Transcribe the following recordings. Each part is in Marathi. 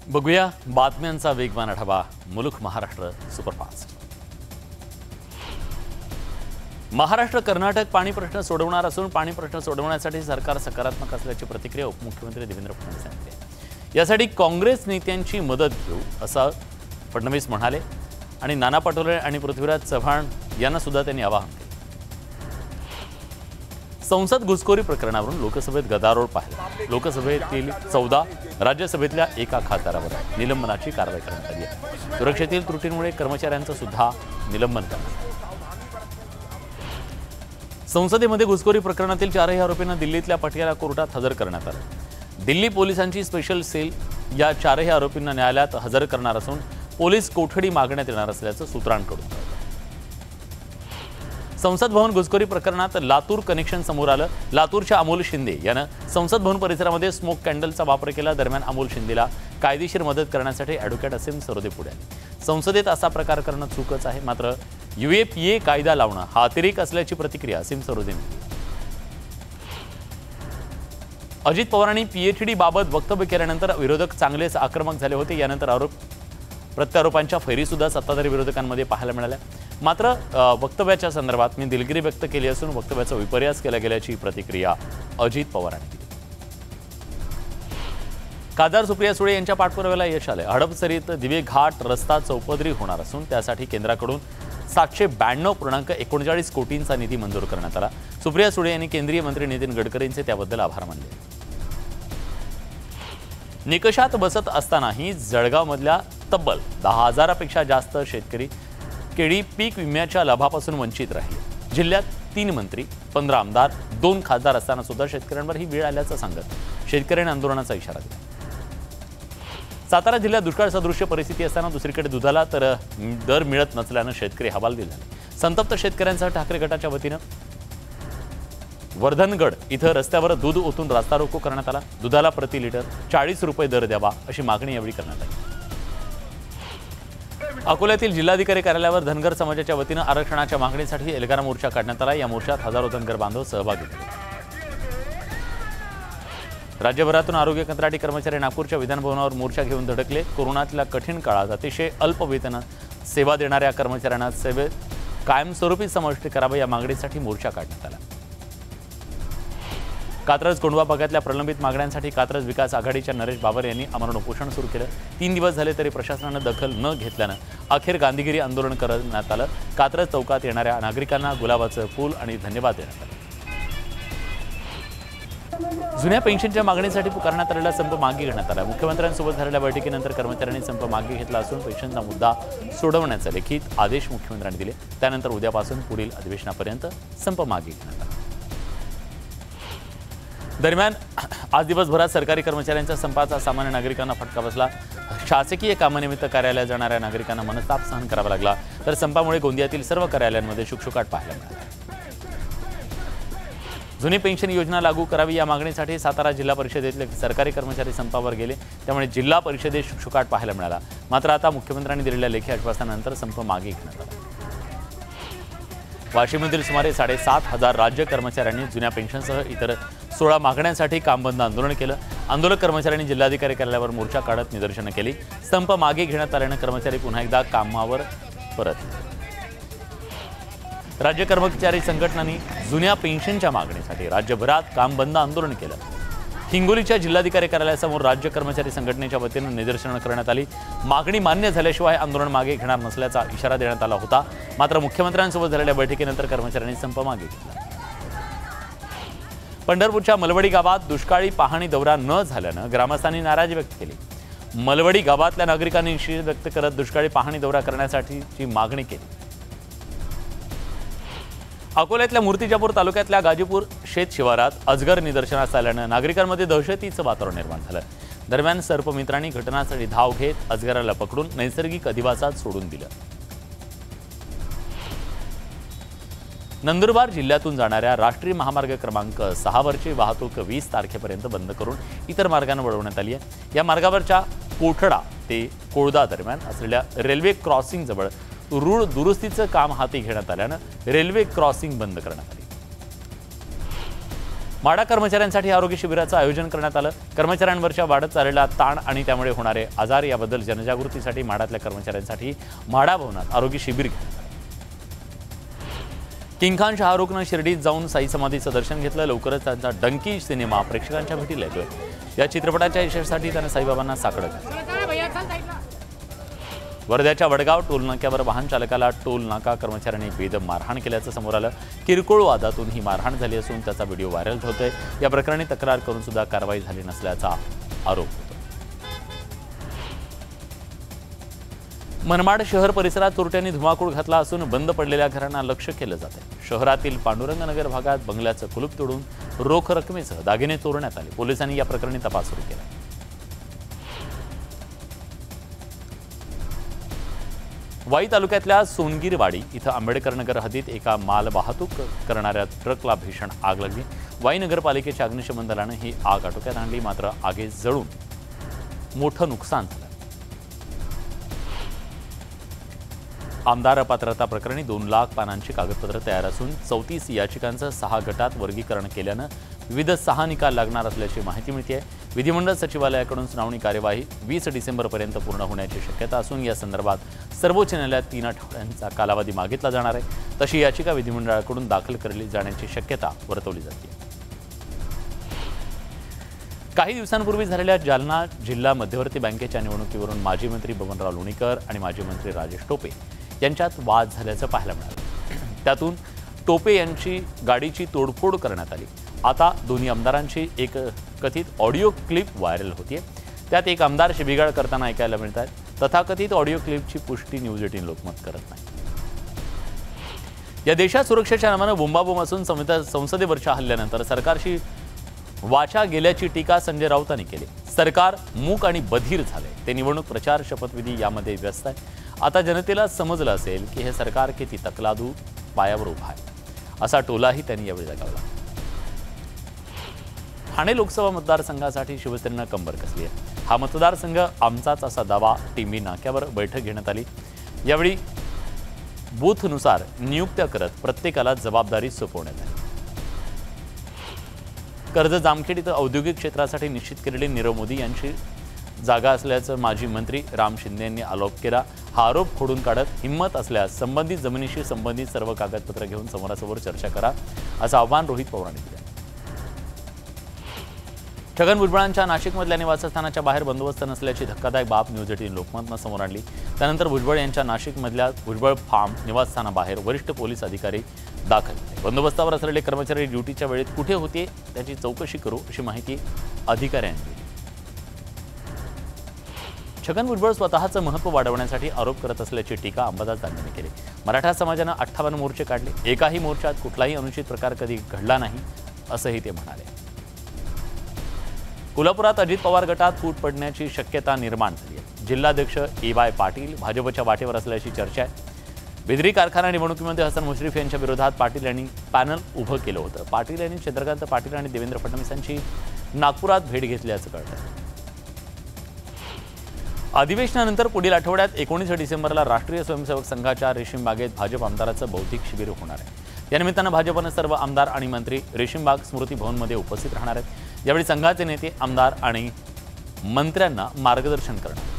बघूया बातम्यांचा वेगवान आढावा मुलुख महाराष्ट्र सुपरफास्ट। महाराष्ट्र कर्नाटक पाणी प्रश्न सोडवणार असून पाणी प्रश्न सोडवण्यासाठी सरकार सकारात्मक असल्याची प्रतिक्रिया उपमुख्यमंत्री देवेंद्र फडणवीस यांनी दिली। यासाठी काँग्रेस नेत्यांची मदत घेऊ असं फडणवीस म्हणाले आणि नाना पटोले आणि पृथ्वीराज चव्हाण यांना सुद्धा त्यांनी आवाहन केले। संसद घुसखोरी प्रकरणावरून लोकसभेत गदारोळ पाहिला। लोकसभेतील 14 राज्यसभेतल्या एका खासदारावर निलंबनाची कारवाई करण्यात आली आहे। सुरक्षेतील त्रुटींमुळे कर्मचाऱ्यांचं सुद्धा निलंबन करण्यात आलं। संसदेमध्ये घुसखोरी प्रकरणातील 4 आरोपींना दिल्लीतल्या पटियाला कोर्टात हजर करण्यात आलं। दिल्ली पोलिसांची स्पेशल सेल या 4 आरोपींना न्यायालयात हजर करणार असून पोलीस कोठडी मागण्यात येणार असल्याचं सूत्रांकडून कळलं। संसद भवन घुसखोरी प्रकरणात लातूर कनेक्शन समोर आलं। लातूरच्या अमोल शिंदे यानं संसद भवन परिसरामध्ये स्मोक कॅन्डलचा वापर केला। दरम्यान अमोल शिंदेला कायदेशीर मदत करण्यासाठी ॲडव्होकेट असीम सरोदे पुढे आले। संसदेत असा प्रकार करणं चूकच आहे, मात्र UAPA कायदा लावणं हा अतिरेक असल्याची प्रतिक्रिया असीम सरोदेने दिली। अजित पवारांनी PhD बाबत वक्तव्य केल्यानंतर विरोधक चांगलेच आक्रमक झाले होते। यानंतर आरोप प्रत्यारोपांच्या फैरी सुद्धा सत्ताधारी विरोधकांमध्ये पाहायला मिळाल्या। मात्र वक्तव्याच्या संदर्भात मी दिलगिरी व्यक्त केली असून वक्तव्याचा विपर्यास केला गेल्याची प्रतिक्रिया अजित पवारांनी दिली। खासदार सुप्रिया सुळे यांच्या पाठपुराव्याला यश आले। हडपसरीत दिवे घाट रस्ता चौपदरी होणार असून त्यासाठी केंद्राकडून 792.39 कोटींचा निधी मंजूर करण्यात आला। सुप्रिया सुळे यांनी केंद्रीय मंत्री नितीन गडकरींचे त्याबद्दल आभार मानले। निकषात बसत असतानाही जळगावमधल्या तब्बल 10,000पेक्षा जास्त शेतकरी केळी पीक विम्याच्या लाभापासून वंचित राहिले। जिल्ह्यात 3 मंत्री 15 आमदार 2 खासदार असताना सुद्धा शेतकऱ्यांवर ही वेळ आल्याचं सांगत शेतकऱ्यांनी आंदोलनाचा इशारा दिला। सातारा जिल्ह्यात दुष्काळ सदृश्य परिस्थिती असताना दुसरीकडे दुधाला तर दर मिळत नसल्यानं शेतकरी हवालदिल झाले। संतप्त शेतकऱ्यांसह ठाकरे गटाच्या वतीनं वर्धनगड इथं रस्त्यावर दूध ओतून रास्ता रोको करण्यात आला। दुधाला प्रति लिटर 40 रुपये दर द्यावा अशी मागणी यावेळी करण्यात आली। अकोल्यातील जिल्हाधिकारी कार्यालयावर धनगर समाजाच्या वतीनं आरक्षणाच्या मागणीसाठी एल्गार मोर्चा काढण्यात आला। या मोर्चात हजारो धनगर बांधव सहभागी झाले। राज्यभरातून आरोग्य कंत्राटी कर्मचारी नागपूरच्या विधानभवनावर मोर्चा घेऊन धडकले। कोरोनातल्या कठीण काळात अतिशय अल्प वेतन सेवा देणाऱ्या कर्मचाऱ्यांना सेवेत कायमस्वरूपी समाविष्ट करावा या मागणीसाठी मोर्चा काढण्यात आला। कात्रज कोंढवा भागातल्या प्रलंबित मागण्यांसाठी कात्रज विकास आघाडीच्या नरेश बाबर यांनी आमरण उपोषण सुरू केलं। 3 दिवस झाले तरी प्रशासनानं दखल न घेतल्यानं अखेर गांधीगिरी आंदोलन करण्यात आलं। कात्रज चौकात येणाऱ्या नागरिकांना गुलाबाचं फूल आणि धन्यवाद देण्यात आले। जुन्या पेन्शनच्या मागणीसाठी पुकारण्यात आलेला संप मागे घेण्यात आला। मुख्यमंत्र्यांसोबत झालेल्या बैठकीनंतर कर्मचाऱ्यांनी संप मागे घेतला असून पेन्शनचा मुद्दा सोडवण्याचे लिखित आदेश मुख्यमंत्र्यांनी दिले। त्यानंतर उद्यापासून पुढील अधिवेशनापर्यंत संप मागे घेण्यात आला। दरम्यान आज दिवसभरात सरकारी कर्मचाऱ्यांच्या संपाचा सामान्य नागरिकांना फटका बसला। शासकीय कामानिमित्त कार्यालयात जाणाऱ्या नागरिकांना मनस्ताप सहन करावा लागला, तर संपामुळे गोंदियातील सर्व कार्यालयांमध्ये शुकशुकाट पाहायला मिळाला। जुनी पेन्शन योजना लागू करावी या मागणीसाठी सातारा जिल्हा परिषदेतले सरकारी कर्मचारी संपावर गेले, त्यामुळे जिल्हा परिषदेत शुकशुकाट पाहायला मिळाला। मात्र आता मुख्यमंत्र्यांनी दिलेल्या लेखी आश्वासनानंतर संप मागे घेण्यात आला। वाशिममधील सुमारे 7,500 राज्य कर्मचाऱ्यांनी जुन्या पेन्शनसह इतर 16 मागण्यांसाठी कामबंद आंदोलन केलं। आंदोलक कर्मचाऱ्यांनी जिल्हाधिकारी कार्यालयावर मोर्चा काढत निदर्शनं केली। संप मागे घेण्यात आल्यानं कर्मचारी पुन्हा एकदा कामावर परतले। राज्य कर्मचारी संघटनांनी जुन्या पेन्शनच्या मागणीसाठी राज्यभरात कामबंद आंदोलन केलं। हिंगोलीच्या जिल्हाधिकारी कार्यालयासमोर राज्य कर्मचारी संघटनेच्या वतीनं निदर्शनं करण्यात आली। मागणी मान्य झाल्याशिवाय आंदोलन मागे घेणार नसल्याचा इशारा देण्यात आला होता। मात्र मुख्यमंत्र्यांसोबत झालेल्या बैठकीनंतर कर्मचाऱ्यांनी संप मागे घेतला। पंढरपूरच्या मलवडी गावात दुष्काळी पाहणी दौरा न झाल्यानं ग्रामस्थांनी नाराजी व्यक्त केली। मलवडी गावातल्या नागरिकांनी निषेध व्यक्त करत दुष्काळी पाहणी दौरा करण्यासाठीची मागणी केली। अकोल्यातल्या मूर्तिजापूर तालुक्यातल्या गाजीपूर शेत शिवारात अजगर निदर्शनास आल्यानं नागरिकांमध्ये दहशतीचं वातावरण निर्माण झालं। दरम्यान सर्पमित्रांनी घटनास्थळी धाव घेत अजगराला पकडून नैसर्गिक अधिवासात सोडून दिलं। नंदुरबार जिल्ह्यातून जाणाऱ्या राष्ट्रीय महामार्ग क्रमांक 6 वरची वाहतूक 20 तारखेपर्यंत बंद करून इतर मार्गाने वळवण्यात आली आहे। या मार्गावरच्या कोठडा ते कोळदा दरम्यान असलेल्या रेल्वे क्रॉसिंग जवळ रूळ दुरुस्तीचं काम हाती घेण्यात आल्यानं रेल्वे क्रॉसिंग बंद करण्यात आली। माडा कर्मचाऱ्यांसाठी आरोग्य शिबिराचं आयोजन करण्यात आलं। कर्मचाऱ्यांवरच्या वाढत चाललेला ताण आणि त्यामुळे होणारे आजार याबद्दल जनजागृतीसाठी माडातल्या कर्मचाऱ्यांसाठी माडा भवनात आरोग्य शिबिर घेण्यात आलं। किंग खान शाहरुखनं शिर्डीत जाऊन साई समाधीचं दर्शन घेतलं। लवकरच त्यांचा डंकी सिनेमा प्रेक्षकांच्या भेटीला येतोय। या चित्रपटाच्या यशासाठी त्यानं साईबाबांना साकडं घातलं। वर्ध्याच्या वडगाव टोल नाक्यावर वाहन चालकाला टोल नाका कर्मचाऱ्यांनी बेदम मारहाण केल्याचं समोर आलं। किरकोळ वादातून ही मारहाण झाली असून त्याचा व्हिडिओ व्हायरल होतोय। या प्रकरणी तक्रार करून सुद्धा कारवाई झाली नसल्याचा आरोप होतो। मनमाड शहर परिसरात चोरट्यांनी धुमाकूळ घातला असून बंद पडलेल्या घरांना लक्ष्य केलं जात आहे। शहरातील पांडुरंगनगर भागात बंगल्याचं कुलूप तोडून रोख रकमेसह दागिने चोरण्यात आले। पोलिसांनी या प्रकरणी तपास सुरू केला। वाई तालुक्यातल्या सोनगीरवाडी इथं आंबेडकर नगर हद्दीत एका माल वाहतूक करणाऱ्या ट्रकला भीषण आग लागली। वाई नगरपालिकेच्या अग्निशमन दलानं ही आग आटोक्यात आणली, मात्र आगीत जळून मोठं नुकसान झालं। आमदार अपात्रता प्रकरणी 2 लाख पानांची कागदपत्र तयार असून 34 याचिकांचं 6 गटात वर्गीकरण केल्यानं विविध 6 निकाल लागणार असल्याची माहिती मिळते। विधिमंडळ सचिवालयाकडून सुनावणी कार्यवाही 20 डिसेंबरपर्यंत पूर्ण होण्याची शक्यता असून या संदर्भात सर्वोच्च न्यायालयात 3 आठवड्यांचा कालावधी मागितला जाणार आहे। तशी याचिका विधिमंडळाकडून दाखल केली जाण्याची शक्यता वर्तवली जाते। काही दिवसांपूर्वी झालेल्या जालना जिल्हा मध्यवर्ती बँकेच्या निवडणुकीवरून माजी मंत्री बबनराव लोणीकर आणि माजी मंत्री राजेश टोपे यांच्यात वाद झाल्याचं पाहायला मिळालं। त्यातून टोपे यांची गाडीची तोडफोड करण्यात आली। आता दोन्ही आमदारांची एक कथित ऑडिओ क्लिप व्हायरल होतीये। त्यात एक आमदार शिबिगाळ करताना ऐकायला मिळत आहे। तथाकथित ऑडिओ क्लिपची पुष्टी न्यूज 18 लोकमत करत नाही। या देशात सुरक्षेच्या नावानं बोंबाबोंब असून संसदेवरच्या हल्ल्यानंतर सरकारशी वाचा गेल्याची टीका संजय राऊतांनी केली। सरकार मूक आणि बधीर झाले। ते निवडणूक प्रचार शपथविधी यामध्ये व्यस्त आहे। आता जनतेला समजलं असेल की हे सरकार किती तकलादू पायावर उभा आहे, असा टोलाही त्यांनी यावेळी लगावला। ठाणे लोकसभा मतदारसंघासाठी शिवसेनेनं कंबर कसली आहे। हा मतदारसंघ आमचाच असा दावा टीव्ही नाक्यावर बैठक घेण्यात आली। यावेळी बूथनुसार नियुक्त्या करत प्रत्येकाला जबाबदारी सोपवण्यात आली। कर्जत जामखेड इथं औद्योगिक क्षेत्रासाठी निश्चित केलेली नीरव मोदी यांची जागा असल्याचं माजी मंत्री राम शिंदे यांनी आरोप केला। हा आरोप खोडून काढत हिंमत असल्यास संबंधित जमिनीशी संबंधित सर्व कागदपत्र घेऊन समोरासमोर चर्चा करा, असं आवाहन रोहित पवारांनी दिलं। छगन भुजबळांच्या नाशिकमधल्या निवासस्थानाच्या बाहेर बंदोबस्त नसल्याची धक्कादायक बाब न्यूज 18 लोकमतनं समोर आणली। त्यानंतर भुजबळ यांच्या नाशिकमधल्या भुजबळ फार्म निवासस्थानाबाहेर वरिष्ठ पोलीस अधिकारी दाखल झाले। बंदोबस्तावर असलेले कर्मचारी ड्युटीच्या वेळेत कुठे होते त्याची चौकशी करू, अशी माहिती अधिकाऱ्यांनी दिली। छगन भुजबळ स्वतःचं महत्त्व वाढवण्यासाठी आरोप करत असल्याची टीका अंबादास दानवेंनी केली। मराठा समाजानं 58 मोर्चे काढले, एकाही मोर्चात कुठलाही अनुचित प्रकार कधी घडला नाही, असंही ते म्हणाले। कोल्हापुरात अजित पवार गटात फूट पडण्याची शक्यता निर्माण झाली आहे। जिल्हाध्यक्ष EY पाटील भाजपच्या वाटेवर असल्याची चर्चा आहे। बिद्री कारखाना निवडणुकीमध्ये हसन मुश्रीफ यांच्या विरोधात पाटील यांनी पॅनल उभं केलं होतं। पाटील यांनी चंद्रकांत पाटील आणि देवेंद्र फडणवीसांची नागपुरात भेट घेतल्याचं कळतं। अधिवेशनानंतर पुढील आठवड्यात 19 डिसेंबरला राष्ट्रीय स्वयंसेवक संघाच्या रेशीमबागेत भाजप आमदाराचं बौद्धिक शिबिर होणार आहे। या निमित्तानं भाजपनं सर्व आमदार आणि मंत्री रेशीमबाग स्मृती भवनमध्ये उपस्थित राहणार आहेत। यावेळी संघाचे नेते आमदार आणि मंत्र्यांना मार्गदर्शन करणार।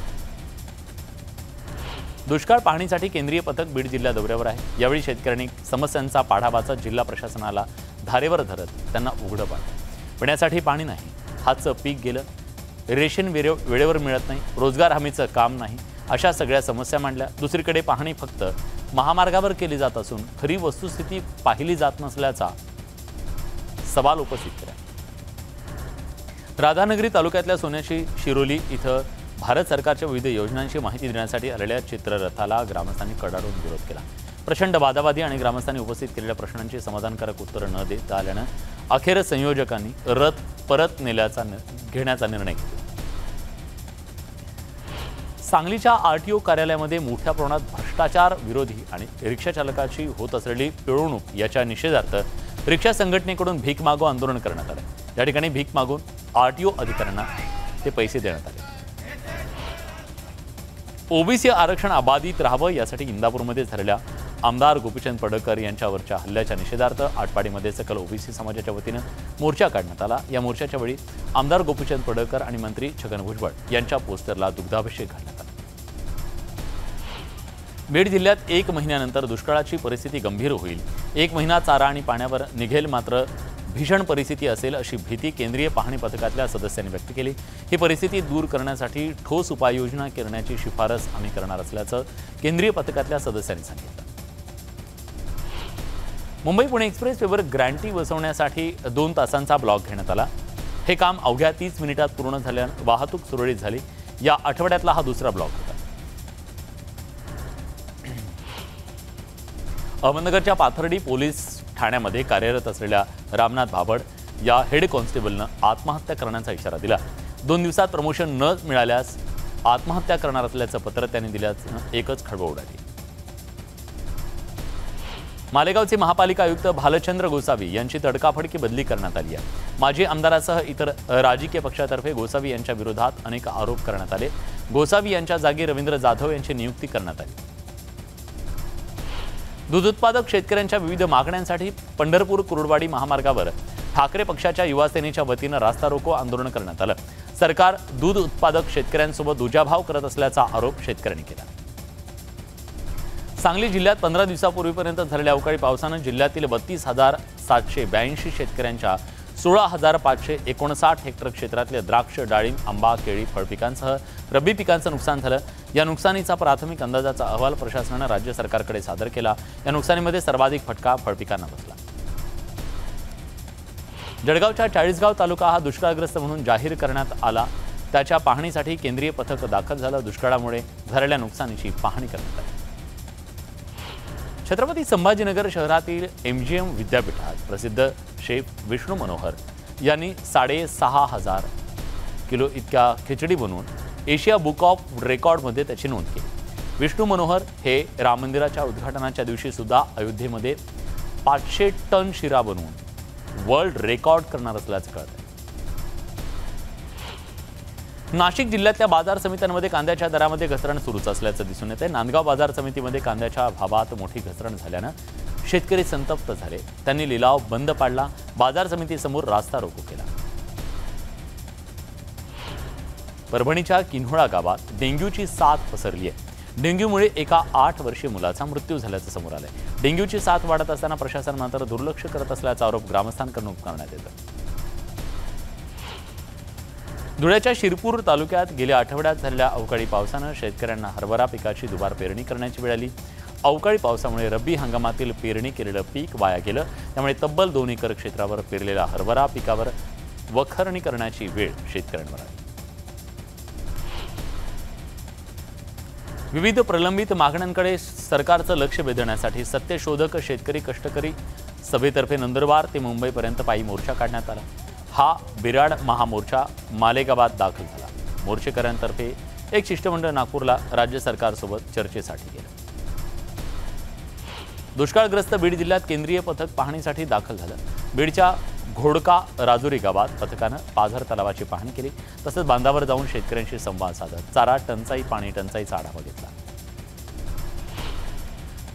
दुष्काळ पाहणीसाठी केंद्रीय पथक बीड जिल्हा दौऱ्यावर आहे। यावेळी शेतकऱ्यांनी समस्यांचा पाढावाचा जिल्हा प्रशासनाला धारेवर धरत त्यांना उघडं पाडलं। पिण्यासाठी पाणी नाही, हातचं पीक गेलं, रेशन वेळेवर मिळत नाही, रोजगार हमीचं काम नाही, अशा सगळ्या समस्या मांडल्या। दुसरीकडे पाहणी फक्त महामार्गावर केली जात असून खरी वस्तुस्थिती पाहिली जात नसल्याचा सवाल उपस्थित केला। राधानगरी तालुक्यातल्या सोन्याशी शिरोली इथं भारत सरकारच्या विविध योजनांची माहिती देण्यासाठी आलेल्या चित्ररथाला ग्रामस्थांनी कडाडून विरोध केला। प्रचंड वादावादी आणि ग्रामस्थांनी उपस्थित केलेल्या प्रश्नांची समाधानकारक उत्तरं न देता आल्यानं अखेर संयोजकांनी रथ परत घेण्याचा निर्णय घेतला। सांगलीच्या RTO कार्यालयामध्ये मोठ्या प्रमाणात भ्रष्टाचार विरोधी आणि रिक्षा चालकाची होत असलेली पिळवणूक याच्या निषेधार्थ रिक्षा संघटनेकडून भीक मागो आंदोलन करण्यात आले। या ठिकाणी भीक मागून RTO अधिकाऱ्यांना ते पैसे देण्यात आले। ओबीसी आरक्षण अबाधित राहावं यासाठी इंदापूरमध्ये झालेल्या आमदार गोपीचंद पडळकर यांच्यावरच्या हल्ल्याच्या निषेधार्थ आटपाडीमध्ये सकल ओबीसी समाजाच्या वतीनं मोर्चा काढण्यात आला। या मोर्चाच्या वेळी आमदार गोपीचंद पडळकर आणि मंत्री छगन भुजबळ यांच्या पोस्टरला दुग्धाभिषेक घालण्यात आला। बीड जिल्ह्यात 1 महिन्यानंतर दुष्काळाची परिस्थिती गंभीर होईल। 1 महिना चारा आणि पाण्यावर निघेल, मात्र भीषण परिस्थिती असेल अशी भीती केंद्रीय पाहणी पथकातल्या सदस्यांनी व्यक्त केली। ही परिस्थिती दूर करण्यासाठी ठोस उपाययोजना करण्याची शिफारस आम्ही करणार असल्याचं केंद्रीय पथकातल्या सदस्यांनी सांगितलं। मुंबई पुणे एक्सप्रेसवेवर ग्रँटी बसवण्यासाठी 2 तासांचा ब्लॉक घेण्यात आला। हे काम अवघ्या 30 मिनिटात पूर्ण झाल्यानं वाहतूक सुरळीत झाली। या आठवड्यातला हा दुसरा ब्लॉक होता। अहमदनगरच्या पाथर्डी पोलीस ठाण्यामध्ये कार्यरत असलेल्या रामनाथ भाभड या हेड कॉन्स्टेबलनं आत्महत्या करण्याचा इशारा दिला। 2 दिवसात प्रमोशन न मिळाल्यास आत्महत्या करणार असल्याचं पत्र त्यांनी दिल्याचं एकच खळबळ उडाली। मालेगावचे महापालिका आयुक्त भालचंद्र गोसावी यांची तडकाफडकी बदली करण्यात आली आहे। माजी आमदारासह इतर राजकीय पक्षातर्फे गोसावी यांच्या विरोधात अनेक आरोप करण्यात आले। गोसावी यांच्या जागी रवींद्र जाधव यांची नियुक्ती करण्यात आली। दूध उत्पादक शेतकऱ्यांच्या विविध मागण्यांसाठी पंढरपूर कुर्डवाडी महामार्गावर ठाकरे पक्षाच्या युवा सेनेच्या वतीनं रास्ता रोको आंदोलन करण्यात आलं। सरकार दूध उत्पादक शेतकऱ्यांसोबत दुजाभाव करत असल्याचा आरोप शेतकऱ्यांनी केला। सांगली जिल्ह्यात 15 दिवसापूर्वीपर्यंत झालेल्या अवकाळी पावसानं जिल्ह्यातील 32,782 शेतकऱ्यांच्या 16,559 हेक्टर क्षेत्रातले द्राक्ष, डाळिंब, आंबा, केळी, फळपिकांसह रब्बी पिकांचं नुकसान झालं। या नुकसानीचा प्राथमिक अंदाजाचा अहवाल प्रशासनानं राज्य सरकारकडे सादर केला। या नुकसानीमध्ये सर्वाधिक फटका फळपिकांना बसला। जळगावच्या चाळीसगाव तालुका हा दुष्काळग्रस्त म्हणून जाहीर करण्यात आला। त्याच्या पाहणीसाठी केंद्रीय पथक दाखल झालं। दुष्काळामुळे झालेल्या नुकसानीची पाहणी करण्यात आली। छत्रपती संभाजीनगर शहरातील MGM विद्यापीठात प्रसिद्ध शेफ विष्णू मनोहर यांनी 6,500 किलो इतक्या खिचडी बनवून एशिया बुक ऑफ रेकॉर्डमध्ये त्याची नोंद केली। विष्णू मनोहर हे राम मंदिराच्या उद्घाटनाच्या दिवशी सुद्धा अयोध्येमध्ये 500 टन शिरा बनवून वर्ल्ड रेकॉर्ड करणार असल्याचं कळतंय। नाशिक जिल्ह्यातल्या बाजार समित्यांमध्ये कांद्याच्या दरामध्ये घसरण सुरूच असल्याचं दिसून येतंय। नांदगाव बाजार समितीमध्ये कांद्याच्या भावात मोठी घसरण झाल्यानं शेतकरी संतप्त झाले। त्यांनी लिलाव बंद पाडला। बाजार समितीसमोर रास्ता रोको केला। परभणीच्या किन्होळा गावात डेंग्यूची साथ पसरली आहे। डेंग्यूमुळे एका 8 वर्षीय मुलाचा मृत्यू झाल्याचं समोर आलंय। डेंग्यूची साथ वाढत असताना प्रशासन मात्र दुर्लक्ष करत असल्याचा आरोप ग्रामस्थांकडून करण्यात येतो। धुळ्याच्या शिरपूर तालुक्यात गेल्या आठवड्यात झालेल्या अवकाळी पावसानं शेतकऱ्यांना हरभरा पिकाची दुबार पेरणी करण्याची वेळ आली। अवकाळी पावसामुळे रब्बी हंगामातील पेरणी केलेलं पीक वाया गेलं। त्यामुळे तब्बल 2 एकर क्षेत्रावर पेरलेल्या हरभरा पिकावर वखरणी करण्याची वेळ शेतकऱ्यांवर आली। विविध प्रलंबित मागण्यांकडे सरकारचं लक्ष वेधण्यासाठी सत्यशोधक शेतकरी कष्टकरी सभेतर्फे नंदुरबार ते मुंबईपर्यंत पायी मोर्चा काढण्यात आला। हा बिराड महामोर्चा मालेगावात दाखल झाला। मोर्चेकऱ्यांतर्फे एक शिष्टमंडळ नागपूरला राज्य सरकारसोबत चर्चेसाठी गेलं। दुष्काळग्रस्त बीड जिल्ह्यात केंद्रीय पथक पाहणीसाठी दाखल झालं। बीडच्या घोडका राजुरी गावात पथकानं पाझर तलावाची पाहणी केली। तसंच बांधावर जाऊन शेतकऱ्यांशी संवाद साधत चारा टंचाई, पाणी टंचाईचा आढावा घेतला।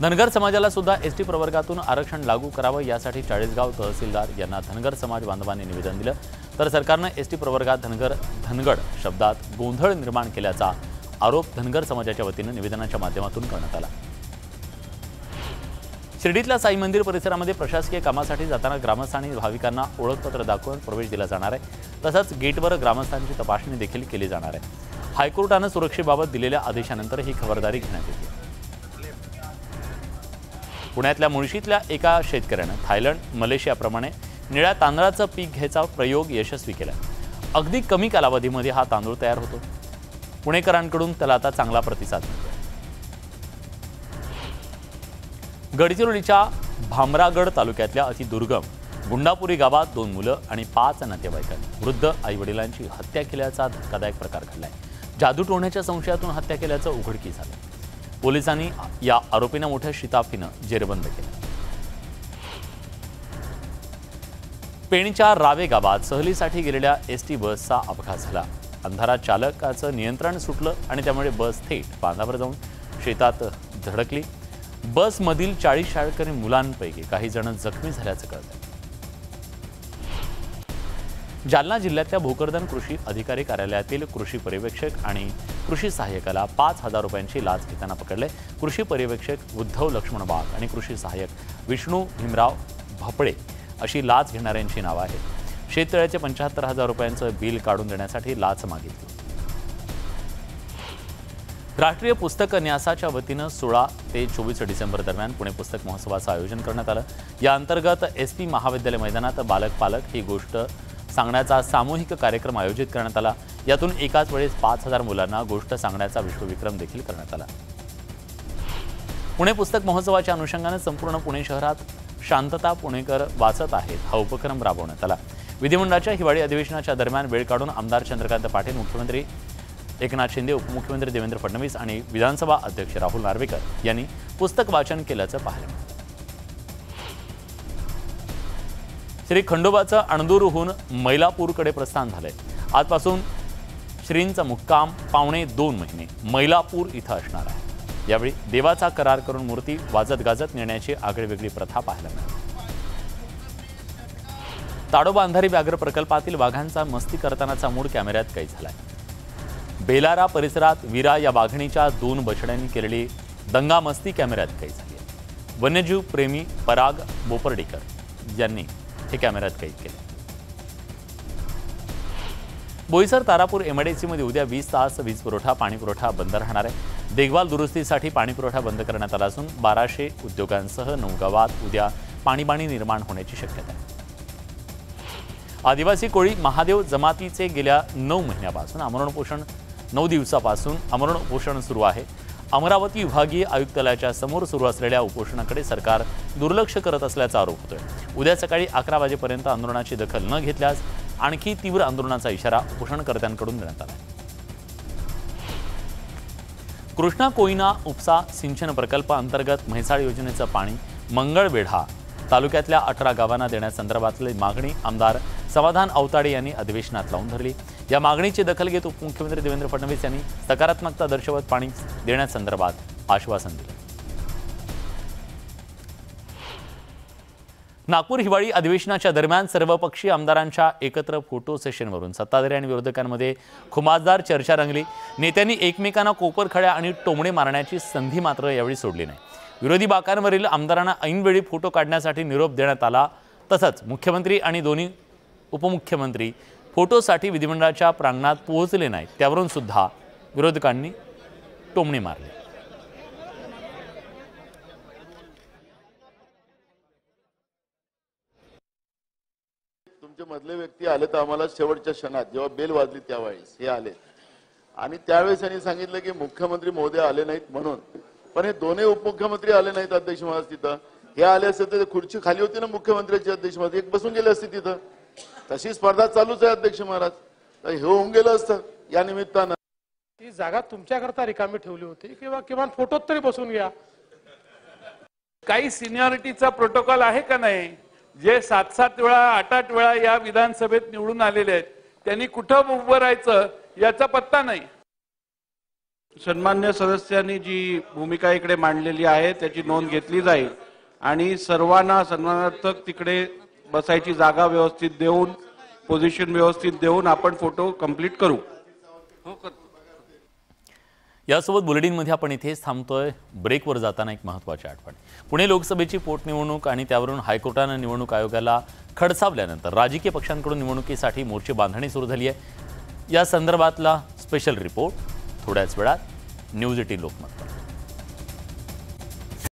धनगर समाजाला सुद्धा एसटी प्रवर्गातून आरक्षण लागू करावं यासाठी चाळीसगाव तहसीलदार यांना धनगर समाज बांधवांनी निवेदन दिलं। तर सरकारनं एसटी प्रवर्गात धनगड शब्दात गोंधळ निर्माण केल्याचा आरोप धनगर समाजाच्या वतीनं निवेदनाच्या माध्यमातून करण्यात आला। शिर्डीतल्या साई मंदिर परिसरामध्ये प्रशासकीय कामासाठी जाताना ग्रामस्थांनी भाविकांना ओळखपत्र दाखवून प्रवेश दिला जाणार आहे। तसंच गेटवर ग्रामस्थांची तपासणी देखील केली जाणार आहे। हायकोर्टानं सुरक्षेबाबत दिलेल्या आदेशानंतर ही खबरदारी घेण्यात येते। पुण्यातल्या मुळशीतल्या एका शेतकऱ्यानं थायलंड, मलेशियाप्रमाणे निळ्या तांदळाचं पीक घ्यायचा प्रयोग यशस्वी केला। अगदी कमी कालावधीमध्ये हा तांदूळ तयार होतो। पुणेकरांकडून त्याला आता चांगला प्रतिसाद मिळतो। गडचिरोलीच्या भामरागड तालुक्यातल्या अतिदुर्गम गुंडापुरी गावात 2 मुलं आणि 5 नातेवाईकांनी वृद्ध आईवडिलांची हत्या केल्याचा धक्कादायक प्रकार घडलाय। जादू टोण्याच्या संशयातून हत्या केल्याचं उघडकीस आलं। पोलिसांनी या आरोपींना मोठ्या शिताफीनं जेरबंद केलं। पेणच्या रावे गावात सहलीसाठी गेलेल्या एसटी बसचा अपघात झाला। अंधारात चालकाचं नियंत्रण सुटलं आणि त्यामुळे बस थेट बांधावर जाऊन शेतात धडकली। बसमधील 40 शाळकरी मुलांपैकी काही जण जखमी झाल्याचं कळतंय। जालना जिल्ह्यातल्या भोकरदन कृषी अधिकारी कार्यालयातील कृषी पर्यवेक्षक आणि कृषी सहाय्यकाला 5,000 रुपयांची लाच घेताना पकडले। कृषी पर्यवेक्षक उद्धव लक्ष्मण वाघ आणि कृषी सहाय्यक विष्णू भीमराव भपळे अशी लाच घेणाऱ्यांची नावं आहेत। शेततळ्याचे 75,000 रुपयांचं बिल काढून देण्यासाठी लाच मागितली। राष्ट्रीय पुस्तक न्यासाच्या वतीनं 16 ते 24 डिसेंबर दरम्यान पुणे पुस्तक महोत्सवाचं आयोजन करण्यात आलं। या अंतर्गत SP महाविद्यालय मैदानात बालक पालक ही गोष्ट सांगण्याचा सामूहिक कार्यक्रम आयोजित करण्यात आला। यातून एकाच वेळेस 5,000 मुलांना गोष्ट सांगण्याचा विश्वविक्रम देखील करण्यात आला। पुणे पुस्तक महोत्सवाच्या अनुषंगाने संपूर्ण पुणे शहरात शांतता पुणेकर वाचत आहेत हा उपक्रम राबवण्यात आला। विधिमंडळाच्या हिवाळी अधिवेशनाच्या दरम्यान वेळ काढून आमदार चंद्रकांत पाटील, मुख्यमंत्री एकनाथ शिंदे, उपमुख्यमंत्री देवेंद्र फडणवीस आणि विधानसभा अध्यक्ष राहुल नार्वेकर यांनी पुस्तक वाचन केल्याचं पाहिलं। श्री खंडोबाचं अणदूरहून मैलापूरकडे प्रस्थान झालंय। आजपासून श्रींचा मुक्काम 2.25 महिने मैलापूर इथं असणार आहे। यावेळी देवाचा करार करून मूर्ती वाजत गाजत नेण्याची आगळीवेगळी प्रथा पाहायला मिळाली। ताडोबा अंधारी व्याघ्र प्रकल्पातील वाघांचा मस्ती करतानाचा मूळ कॅमेऱ्यात कैद झालाय। बेलारा परिसरात वीरा या वाघिणीच्या 2 बछड्यांनी केलेली दंगामस्ती कॅमेऱ्यात कैद झाली आहे। वन्यजीव प्रेमी पराग बोपर्डीकर यांनी हे कॅमेऱ्यात कैद केले। बोईसर तारापूर MIDC मध्ये उद्या 20 तास वीज पुरवठा पाणी पुरवठा बंद राहणार आहे। देखभाल दुरुस्तीसाठी पाणी पुरवठा बंद करण्यात आला असून 1200 उद्योगांसह 9 गावात उद्या पाणीबाणी निर्माण होण्याची शक्यता आहे। आदिवासी कोळी महादेव जमातीचे गेल्या 9 महिन्यापासून आमरण 9 दिवसापासून आमरण उपोषण सुरू आहे। अमरावती विभागीय आयुक्तालयाच्या समोर सुरू असलेल्या उपोषणाकडे सरकार दुर्लक्ष करत असल्याचा आरोप होतोय। उद्या सकाळी 11 वाजेपर्यंत आंदोलनाची दखल न घेतल्यास आणखी तीव्र आंदोलनाचा इशारा उपोषणकर्त्यांकडून देण्यात आला आहे। कृष्णा कोयना उपसा सिंचन प्रकल्प अंतर्गत म्हैसाळ योजनेचं पाणी मंगळवेढा तालुक्यातल्या 18 गावांना देण्यासंदर्भातली मागणी आमदार समाधान अवताडे यांनी अधिवेशनात लावून धरली। या मागणीची दखल घेत उपमुख्यमंत्री देवेंद्र फडणवीस यांनी सकारात्मकता दर्शवत पाणी देण्यासंदर्भात आश्वासन दिलं। नागपूर हिवाळी अधिवेशनाच्या दरम्यान सर्वपक्षीय आमदारांच्या एकत्र फोटो सेशनवरून सत्ताधारी आणि विरोधकांमध्ये खुमासदार चर्चा रंगली। नेत्यांनी एकमेकांना कोपरखळ्या आणि टोमणे मारण्याची संधी मात्र यावेळी सोडली नाही। विरोधी बाकांवरील आमदारांना ऐनवेळी फोटो काढण्यासाठी निरोप देण्यात आला। तसंच मुख्यमंत्री आणि दोन्ही उपमुख्यमंत्री फोटोसाठी विधिमंडळाच्या प्रांगणात पोहोचले नाहीत, त्यावरून सुद्धा विरोधकांनी टोमणे मारले। तुमचे मधले व्यक्ती आले तर आम्हाला शेवटच्या क्षणात जेव्हा बेल वाजली त्यावेळेस हे आले आणि त्यावेळेस त्यांनी सांगितलं की मुख्यमंत्री महोदय आले नाहीत म्हणून, पण हे दोन्ही उपमुख्यमंत्री आले नाहीत अध्यक्ष महाराज तिथं। हे आले असते तर खुर्ची खाली होती ना मुख्यमंत्र्यांची अध्यक्ष महाराज, एक बसून गेले असते तिथं। तशी स्पर्धा चालूच आहे अध्यक्ष महाराज, तर हे होऊन गेलं असतं या निमित्तानं। ती जागा तुमच्याकरता रिकामी ठेवली होती किंवा किमान फोटोत तरी बसून घ्या। काही सिनियरिटीचा प्रोटोकॉल आहे का नाही? जे 7-7 वेळा 8-8 वेळा या विधानसभेत निवडून आलेले आहेत त्यांनी कुठं उभं राहायचं याचा पत्ता नाही। सन्मान्य सदस्यांनी जी भूमिका इकडे मांडलेली आहे त्याची नोंद घेतली जाईल आणि सर्वांना सन्मानार्थक तिकडे बसायची जागा व्यवस्थित देऊन पोझिशन व्यवस्थित देऊन आपण फोटो कंप्लीट करू। यासोबत बुलेटिनमध्ये आपण इथेच थांबतोय। ब्रेकवर जाताना एक महत्त्वाची आठवण। पुणे लोकसभेची पोटनिवडणूक आणि त्यावरून हायकोर्टानं निवडणूक आयोगाला खडसावल्यानंतर राजकीय पक्षांकडून निवडणुकीसाठी मोर्चे बांधणी सुरू झाली आहे। या संदर्भातला स्पेशल रिपोर्ट थोड्याच वेळात न्यूज 18 लोकमत।